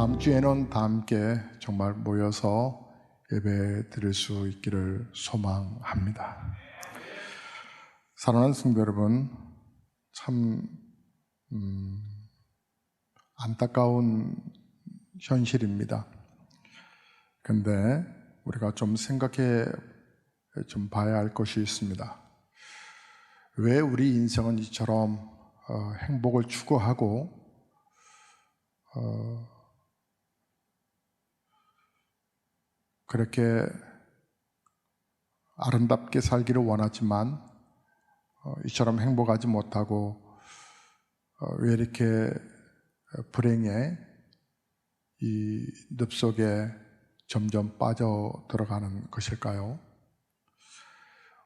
다음 주에는 다 함께 정말 모여서 예배 드릴 수 있기를 소망합니다. 사랑하는 성도 여러분, 참 안타까운 현실입니다. 그런데 우리가 좀 생각해 좀 봐야 할 것이 있습니다. 왜 우리 인생은 이처럼 행복을 추구하고 그렇게 아름답게 살기를 원하지만 이처럼 행복하지 못하고 왜 이렇게 불행의 이 늪속에 점점 빠져 들어가는 것일까요?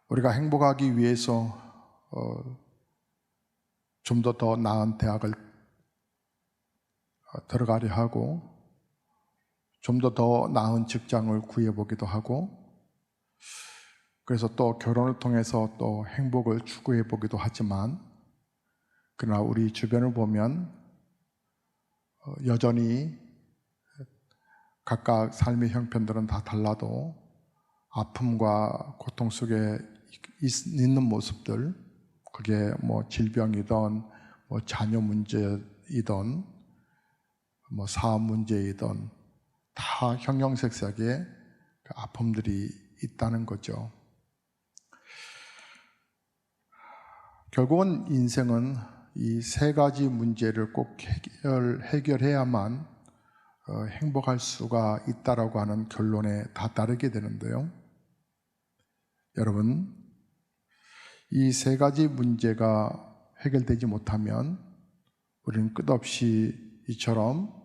우리가 행복하기 위해서 좀 더 나은 대학을 들어가려 하고 좀 더 나은 직장을 구해보기도 하고 그래서 또 결혼을 통해서 또 행복을 추구해보기도 하지만 그러나 우리 주변을 보면 여전히 각각 삶의 형편들은 다 달라도 아픔과 고통 속에 있는 모습들, 그게 뭐 질병이든 뭐 자녀 문제이든 뭐 사업 문제이든 다 형형색색의 아픔들이 있다는 거죠. 결국은 인생은 이 세 가지 문제를 꼭 해결해야만 행복할 수가 있다라고 하는 결론에 다다르게 되는데요. 여러분, 이 세 가지 문제가 해결되지 못하면 우리는 끝없이 이처럼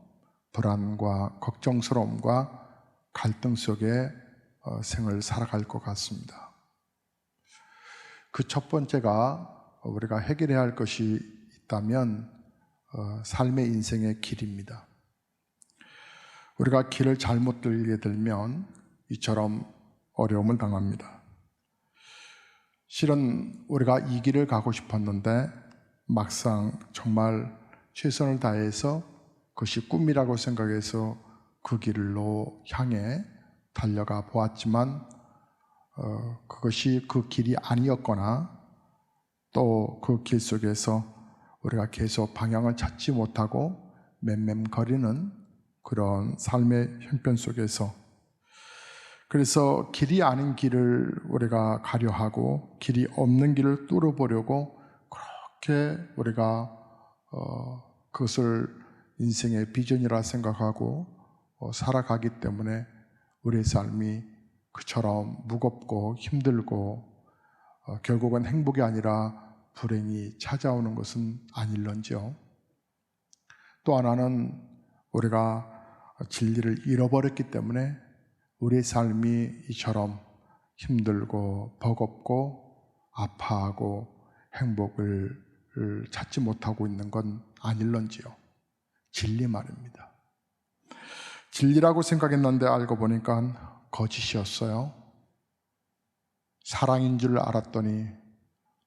불안과 걱정스러움과 갈등 속에 생을 살아갈 것 같습니다. 그 첫 번째가 우리가 해결해야 할 것이 있다면 삶의 인생의 길입니다. 우리가 길을 잘못 들게 되면 이처럼 어려움을 당합니다. 실은 우리가 이 길을 가고 싶었는데 막상 정말 최선을 다해서 그것이 꿈이라고 생각해서 그 길로 향해 달려가 보았지만 그것이 그 길이 아니었거나 또 그 길 속에서 우리가 계속 방향을 찾지 못하고 맴맴거리는 그런 삶의 형편 속에서 그래서 길이 아닌 길을 우리가 가려 하고 길이 없는 길을 뚫어보려고 그렇게 우리가 그것을 인생의 비전이라 생각하고 살아가기 때문에 우리의 삶이 그처럼 무겁고 힘들고 결국은 행복이 아니라 불행이 찾아오는 것은 아닐런지요. 또 하나는 우리가 진리를 잃어버렸기 때문에 우리의 삶이 이처럼 힘들고 버겁고 아파하고 행복을 찾지 못하고 있는 건 아닐런지요. 진리 말입니다. 진리라고 생각했는데 알고 보니까 거짓이었어요. 사랑인 줄 알았더니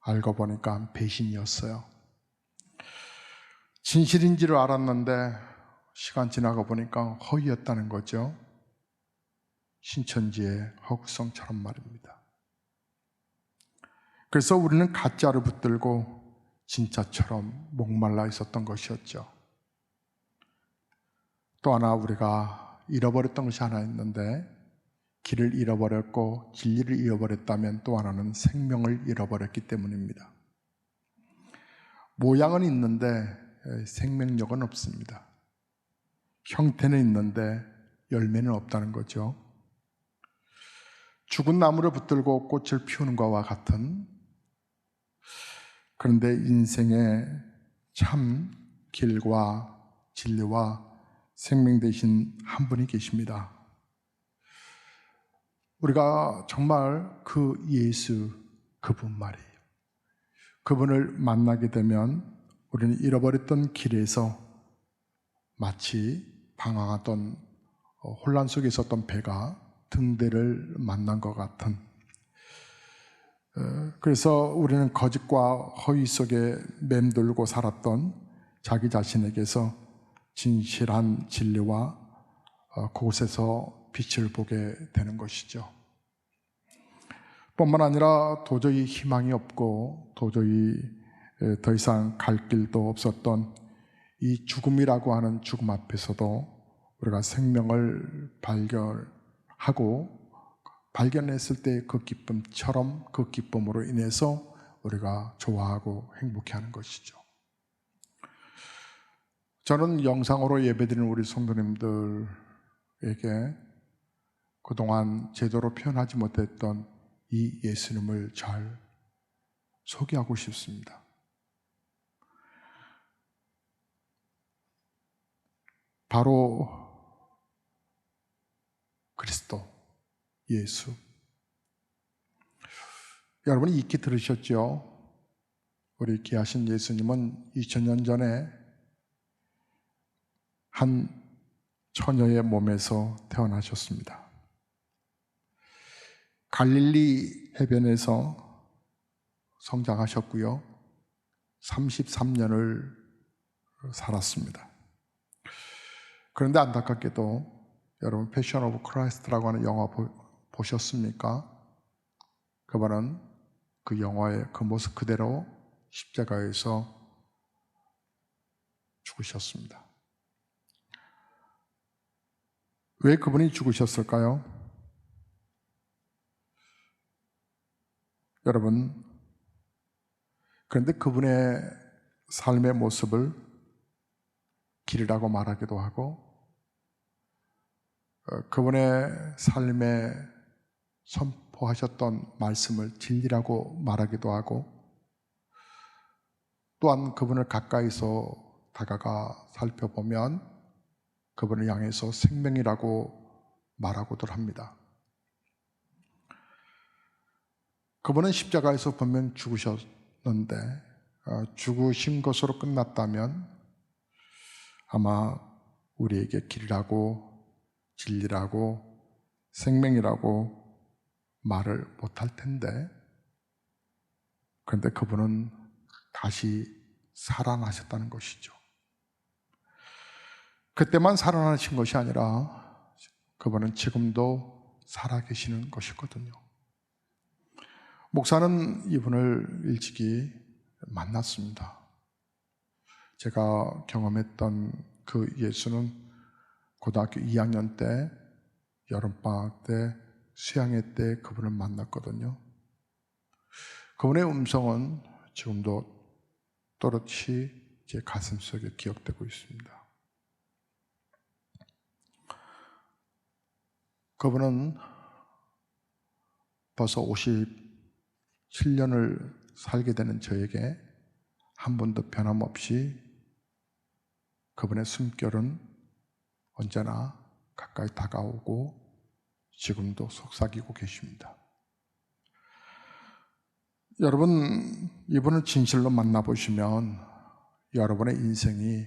알고 보니까 배신이었어요. 진실인 줄 알았는데 시간 지나고 보니까 허위였다는 거죠. 신천지의 허구성처럼 말입니다. 그래서 우리는 가짜를 붙들고 진짜처럼 목말라 있었던 것이었죠. 또 하나 우리가 잃어버렸던 것이 하나 있는데 길을 잃어버렸고 진리를 잃어버렸다면 또 하나는 생명을 잃어버렸기 때문입니다. 모양은 있는데 생명력은 없습니다. 형태는 있는데 열매는 없다는 거죠. 죽은 나무를 붙들고 꽃을 피우는 것과 같은, 그런데 인생의 참 길과 진리와 생명 되신 한 분이 계십니다. 우리가 정말 그 예수, 그분 말이에요. 그분을 만나게 되면 우리는 잃어버렸던 길에서 마치 방황하던 혼란 속에 있었던 배가 등대를 만난 것 같은, 그래서 우리는 거짓과 허위 속에 맴돌고 살았던 자기 자신에게서 진실한 진리와 그곳에서 빛을 보게 되는 것이죠. 뿐만 아니라 도저히 희망이 없고 도저히 더 이상 갈 길도 없었던 이 죽음이라고 하는 죽음 앞에서도 우리가 생명을 발견했을 때 그 기쁨처럼 그 기쁨으로 인해서 우리가 좋아하고 행복해하는 것이죠. 저는 영상으로 예배드리는 우리 성도님들에게 그동안 제대로 표현하지 못했던 이 예수님을 잘 소개하고 싶습니다. 바로 그리스도, 예수. 여러분이 익히 들으셨죠? 우리 귀하신 예수님은 2000년 전에 한 처녀의 몸에서 태어나셨습니다. 갈릴리 해변에서 성장하셨고요. 33년을 살았습니다. 그런데 안타깝게도 여러분 패션 오브 크라이스트라고 하는 영화 보셨습니까? 그분은 그 영화의 그 모습 그대로 십자가에서 죽으셨습니다. 왜 그분이 죽으셨을까요? 여러분, 그런데 그분의 삶의 모습을 길이라고 말하기도 하고 그분의 삶에 선포하셨던 말씀을 진리라고 말하기도 하고 또한 그분을 가까이서 다가가 살펴보면 그분을 향해서 생명이라고 말하고들 합니다. 그분은 십자가에서 분명 죽으셨는데 죽으신 것으로 끝났다면 아마 우리에게 길이라고 진리라고 생명이라고 말을 못할 텐데 그런데 그분은 다시 살아나셨다는 것이죠. 그때만 살아나신 것이 아니라 그분은 지금도 살아계시는 것이거든요. 목사는 이분을 일찍이 만났습니다. 제가 경험했던 그 예수는 고등학교 2학년 때 여름방학 때 수양회 때 그분을 만났거든요. 그분의 음성은 지금도 또렷이 제 가슴속에 기억되고 있습니다. 그분은 벌써 57년을 살게 되는 저에게 한 번도 변함없이 그분의 숨결은 언제나 가까이 다가오고 지금도 속삭이고 계십니다. 여러분, 이분을 진실로 만나보시면 여러분의 인생이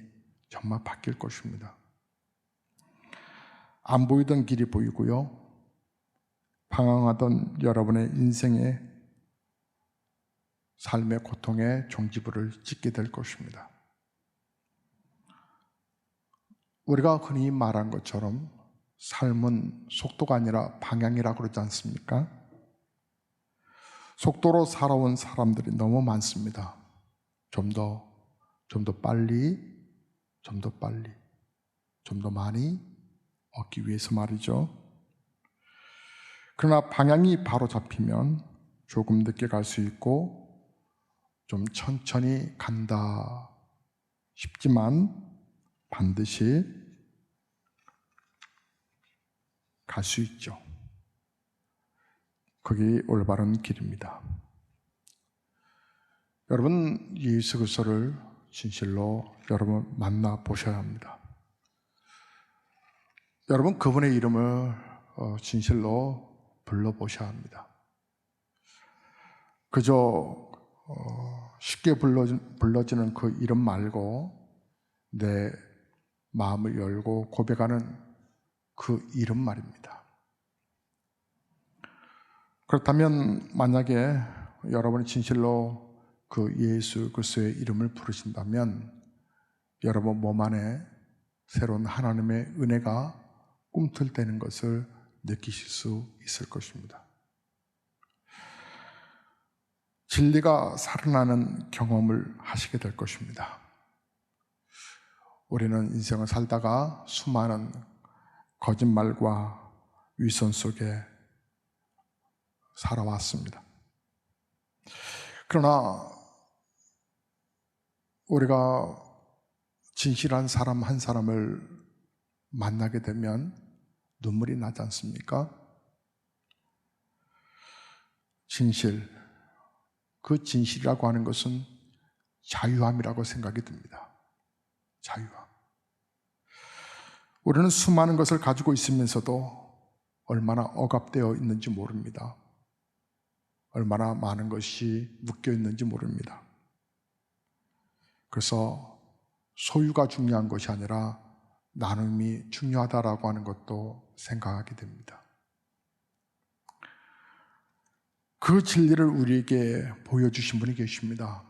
정말 바뀔 것입니다. 안 보이던 길이 보이고요. 방황하던 여러분의 인생의 삶의 고통에 종지부를 찍게 될 것입니다. 우리가 흔히 말한 것처럼 삶은 속도가 아니라 방향이라고 그러지 않습니까? 속도로 살아온 사람들이 너무 많습니다. 좀 더 빨리, 좀 더 많이 얻기 위해서 말이죠. 그러나 방향이 바로 잡히면 조금 늦게 갈 수 있고 좀 천천히 간다 싶지만 반드시 갈 수 있죠. 그게 올바른 길입니다. 여러분, 예수 그리스도를 진실로 여러분 만나 보셔야 합니다. 여러분, 그분의 이름을 진실로 불러보셔야 합니다. 그저 쉽게 불러지는 그 이름 말고 내 마음을 열고 고백하는 그 이름 말입니다. 그렇다면 만약에 여러분이 진실로 그 예수 그리스도의 이름을 부르신다면 여러분 몸 안에 새로운 하나님의 은혜가 꿈틀대는 것을 느끼실 수 있을 것입니다. 진리가 살아나는 경험을 하시게 될 것입니다. 우리는 인생을 살다가 수많은 거짓말과 위선 속에 살아왔습니다. 그러나 우리가 진실한 사람 한 사람을 만나게 되면 눈물이 나지 않습니까? 진실, 그 진실이라고 하는 것은 자유함이라고 생각이 듭니다. 자유함. 우리는 수많은 것을 가지고 있으면서도 얼마나 억압되어 있는지 모릅니다. 얼마나 많은 것이 묶여 있는지 모릅니다. 그래서 소유가 중요한 것이 아니라 나눔이 중요하다라고 하는 것도 생각하게 됩니다. 그 진리를 우리에게 보여주신 분이 계십니다.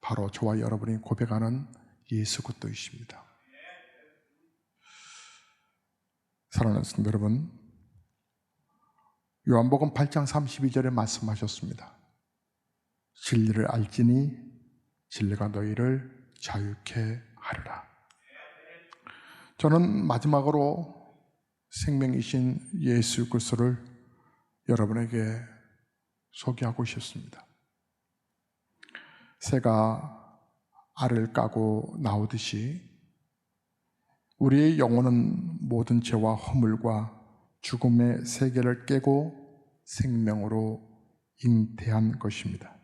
바로 저와 여러분이 고백하는 예수 그리스도이십니다. 사랑하는 성도 여러분, 요한복음 8장 32절에 말씀하셨습니다. 진리를 알지니 진리가 너희를 자유케 하리라. 저는 마지막으로 생명이신 예수 그리스도를 여러분에게 소개하고 싶습니다. 새가 알을 까고 나오듯이 우리의 영혼은 모든 죄와 허물과 죽음의 세계를 깨고 생명으로 잉태한 것입니다.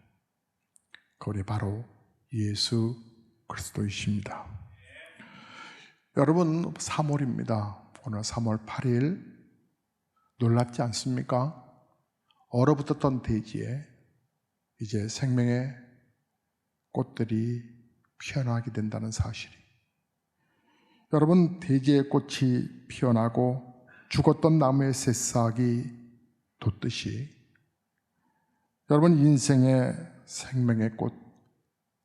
그것이 바로 예수 그리스도이십니다. 여러분, 3월입니다. 오늘 3월 8일 놀랍지 않습니까? 얼어붙었던 대지에 이제 생명의 꽃들이 피어나게 된다는 사실이, 여러분, 대지의 꽃이 피어나고 죽었던 나무의 새싹이 돋듯이 여러분 인생의 생명의 꽃,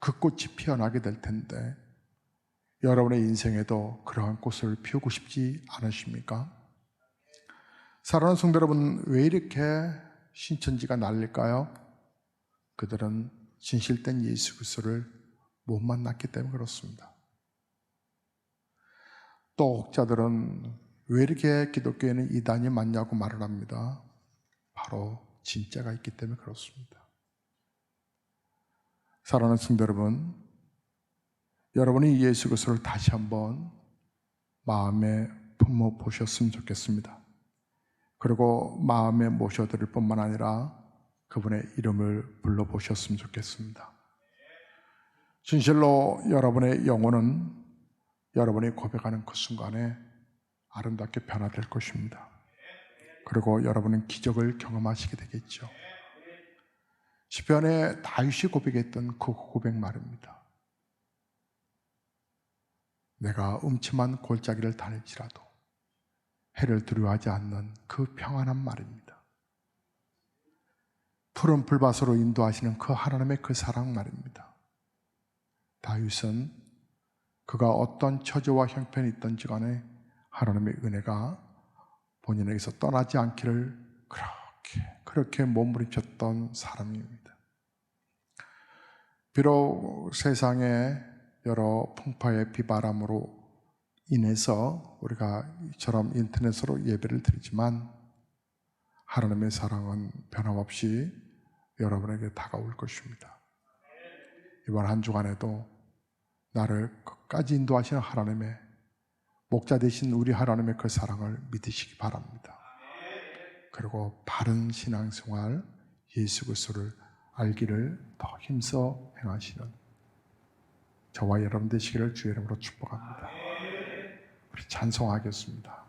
그 꽃이 피어나게 될 텐데 여러분의 인생에도 그러한 꽃을 피우고 싶지 않으십니까? 사랑하는 성도 여러분, 왜 이렇게 신천지가 난릴까요? 그들은 진실된 예수 그리스도를 못 만났기 때문에 그렇습니다. 또 혹자들은 왜 이렇게 기독교에는 이단이 많냐고 말을 합니다. 바로 진짜가 있기 때문에 그렇습니다. 사랑하는 성도 여러분, 여러분이 예수 그리스도를 다시 한번 마음에 품어 보셨으면 좋겠습니다. 그리고 마음에 모셔드릴 뿐만 아니라 그분의 이름을 불러보셨으면 좋겠습니다. 진실로 여러분의 영혼은 여러분이 고백하는 그 순간에 아름답게 변화될 것입니다. 그리고 여러분은 기적을 경험하시게 되겠죠. 시편에 다윗이 고백했던 그 고백 말입니다. 내가 음침한 골짜기를 다닐지라도 해를 두려워하지 않는 그 평안한 말입니다. 푸른 불밭으로 인도하시는 그 하나님의 그 사랑 말입니다. 다윗은 그가 어떤 처지와 형편이 있든지 간에 하나님의 은혜가 본인에게서 떠나지 않기를 그렇게 몸부림쳤던 사람입니다. 비록 세상에 여러 풍파의 비바람으로 인해서 우리가 이처럼 인터넷으로 예배를 드리지만 하나님의 사랑은 변함없이 여러분에게 다가올 것입니다. 이번 한 주간에도 나를 끝까지 인도하시는 하나님의 목자 되신 우리 하나님의 그 사랑을 믿으시기 바랍니다. 그리고 바른 신앙생활, 예수 그리스도를 알기를 더 힘써 행하시는 저와 여러분 되시기를 주의 이름으로 축복합니다. 우리 찬송하겠습니다.